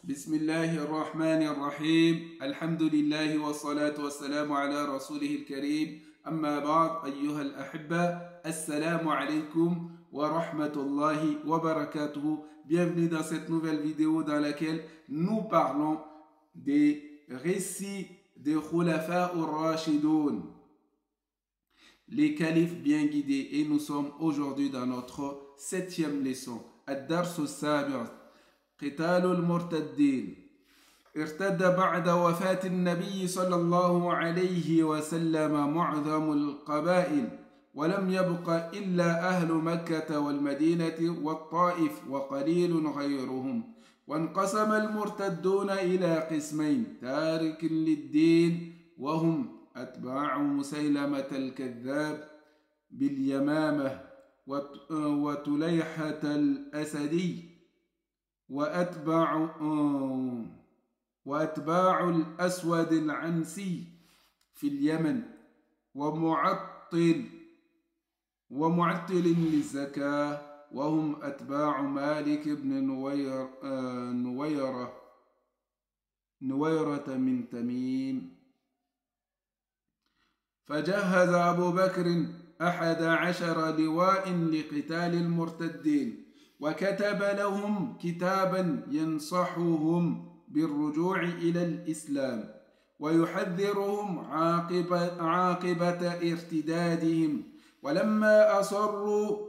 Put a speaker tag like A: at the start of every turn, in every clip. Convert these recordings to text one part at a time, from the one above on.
A: بسم الله الرحمن الرحيم الحمد لله والصلاة والسلام على رسوله الكريم أما بعد أيها الأحبة السلام عليكم ورحمة الله وبركاته. Bienvenue dans cette nouvelle vidéo dans laquelle nous parlons des récits des Khulafa ur-Rashidoun, les califes bien guidés, et nous sommes aujourd'hui dans notre 7e leçon, Ad-Dars al-Sabi' قتال المرتدين. ارتد بعد وفاة النبي صلى الله عليه وسلم معظم القبائل، ولم يبق إلا أهل مكة والمدينة والطائف وقليل غيرهم. وانقسم المرتدون إلى قسمين: تارك للدين وهم أتباع مسيلمة الكذاب باليمامة وتليحة الأسدي، وأتباع الأسود العنسي في اليمن، ومعطل للزكاة وهم أتباع مالك بن نويرة من تميم. فجهز أبو بكر 11 لواء لقتال المرتدين، وكتب لهم كتابا ينصحهم بالرجوع إلى الإسلام ويحذرهم عاقبة ارتدادهم. ولما أصروا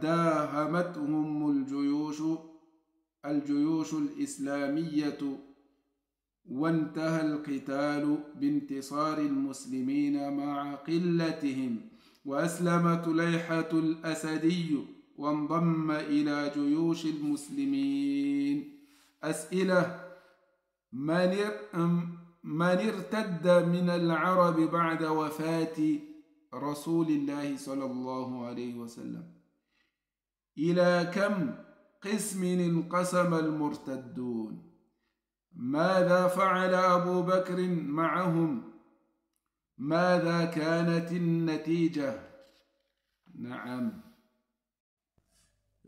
A: داهمتهم الجيوش الإسلامية، وانتهى القتال بانتصار المسلمين مع قلتهم. وأسلم تليحة الأسدي وانضم إلى جيوش المسلمين. أسئلة: من ارتد من العرب بعد وفاة رسول الله صلى الله عليه وسلم؟ إلى كم قسم انقسم المرتدون؟ ماذا فعل أبو بكر معهم؟ ماذا كانت النتيجة؟ نعم.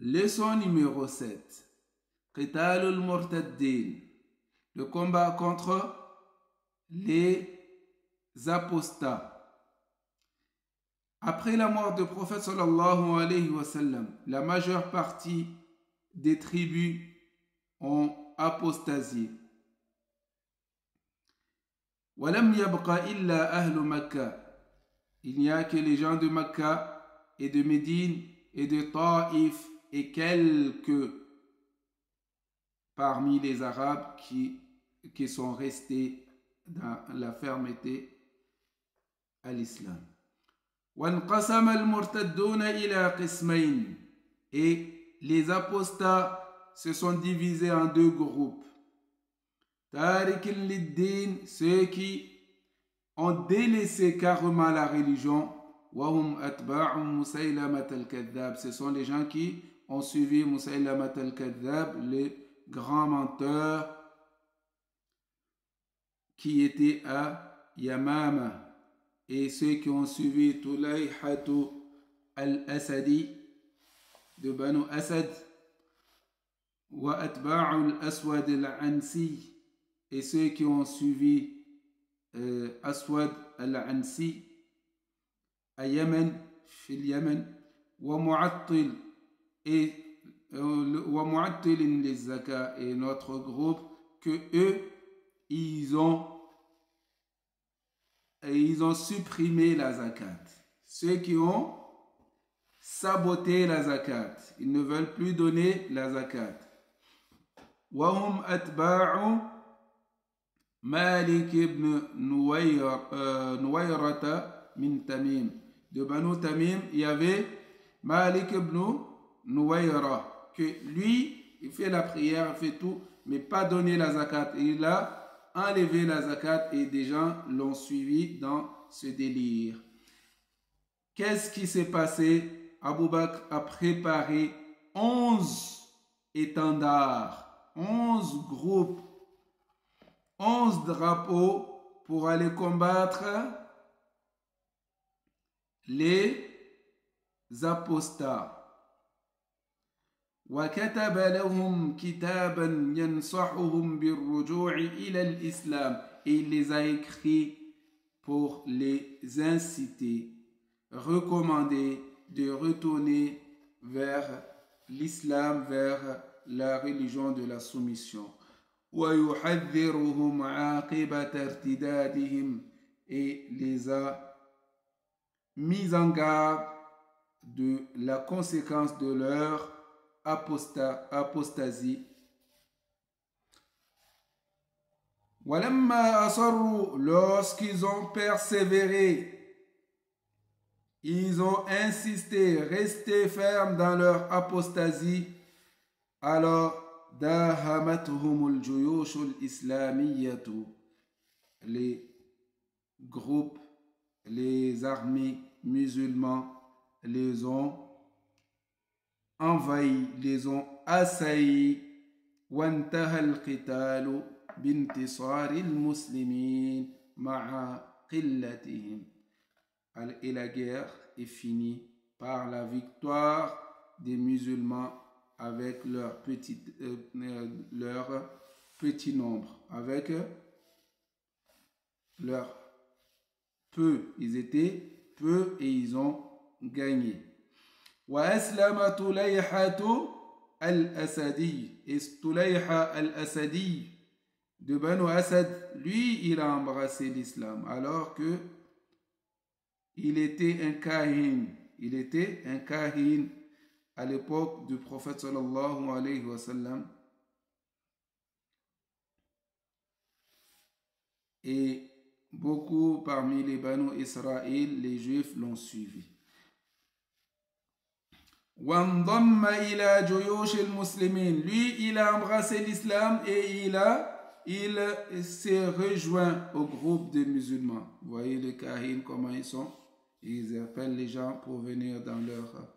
A: Leçon numéro 7. Qital al-Murtaddin. Le combat contre les apostats. Après la mort du prophète sallallahu alayhi wa sallam, la majeure partie des tribus ont apostasié. وَلَمْ يَبْقَ إِلَّا أَهْلُ مَكَّةَ. Il n'y a que les gens de Mecca et de Médine et de Taïf et quelques parmi les Arabes qui sont restés dans la fermeté à l'islam. وَانْقَسَمَ الْمُرْتَدُّونَ إِلَى قِسْمَيْنِ. Et les apostats se sont divisés en 2 groupes. تارك للدين, ceux qui ont délaissé carrément la religion. وهم أتباع مسيلمة الكذاب, ce sont les gens qui ont suivi مسيلمة الكذاب, le grand menteur qui était à Yamama, et ceux qui ont suivi Tulayhatu al-Asadi de Banu Asad, وأتباع الأسود العنسي, et ceux qui ont suivi Aswad al-Ansi à Yémen, في اليمن, ومعطل للزكاة, et notre groupe que eux ils ont supprimé la zakat. Ceux qui ont saboté la zakat, ils ne veulent plus donner la zakat. وهم أتباع مالك بن نويرة من تميم. De Banu Tamim, il y avait Malik ibn Nuwayra, que lui, il fait la prière, il fait tout, mais pas donner la zakat. Il a enlevé la zakat et des gens l'ont suivi dans ce délire. Qu'est-ce qui s'est passé? Abu Bakr a préparé 11 étendards, 11 groupes, 11 drapeaux pour aller combattre les apostats. وكتب لهم كتابا ينصحهم بالرجوع إلى الإسلام. Et il les a écrits pour les inciter, recommander de retourner vers l'islam, vers la religion de la soumission. ويحذرهم عاقبة ارتدادهم, et les a mis en garde de la conséquence de leur apostasie. ولما أصروا, lorsqu'ils ont persévéré, ils ont insisté, resté fermes dans leur apostasie, alors داهمتهم الجيوش الإسلامية, les groupes, les armées musulmans les ont envahis, les ont assaillis. وانتهى القتال بانتصار المسلمين مع قلتهم. Et la guerre est finie par la victoire des musulmans avec leur petit nombre, avec leur peu. Ils étaient peu et ils ont gagné. وأسلم طليحة الأسدي. Et Tulayha al-Asadi de Banu Asad, lui, il a embrassé l'islam alors que il était un kahin. Il était un kahin à l'époque du prophète sallallahu alayhi wa sallam. Et beaucoup parmi les Banu Israël, les Juifs l'ont suivi. وانضم إلى جيوش المسلمين. Lui, il a embrassé l'islam et il s'est rejoint au groupe des musulmans. Vous voyez les kahins, comment ils sont? Ils appellent les gens pour venir dans leur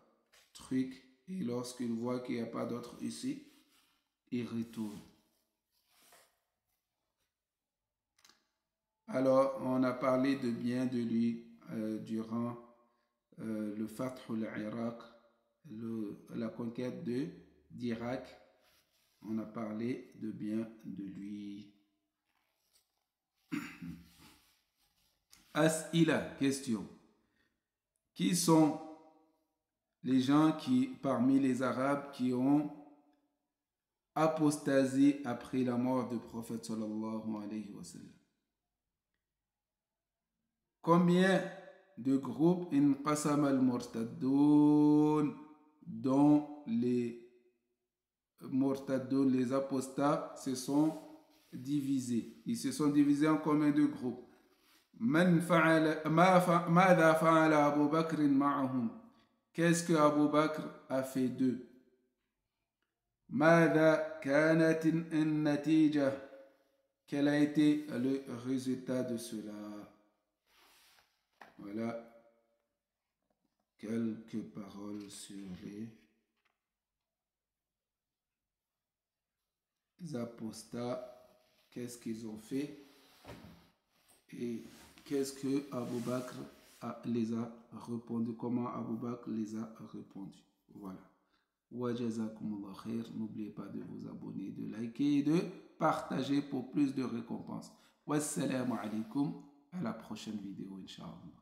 A: truc. Et lorsqu'ils voient qu'il n'y a pas d'autres ici, ils retournent. Alors, on a parlé de bien de lui durant le Fath al-Iraq, la conquête d'Irak. On a parlé de bien de lui. As'ila, question. Qui sont les gens parmi les Arabes qui ont apostasé après la mort du prophète sallallahu alayhi wa sallam? Combien de groupes inqasama al-murtaddoun, dont les murtaddoun, les apostats, se sont divisés? Ils se sont divisés en combien de groupes? ماذا فعل أبو بكر معهم? Qu'est-ce que Abu Bakr a fait d'eux? ماذا كانت النتيجة? Quel a été le résultat de cela? Voilà quelques paroles sur les apostats. Qu'est-ce qu'ils ont fait et qu'est-ce que Abu Bakr les a répondu, comment Abu Bakr les a répondu. Voilà. Wa jazakumullah khair. N'oubliez pas de vous abonner, de liker et de partager pour plus de récompenses. Wassalamu alaikum. À la prochaine vidéo, Inch'Allah.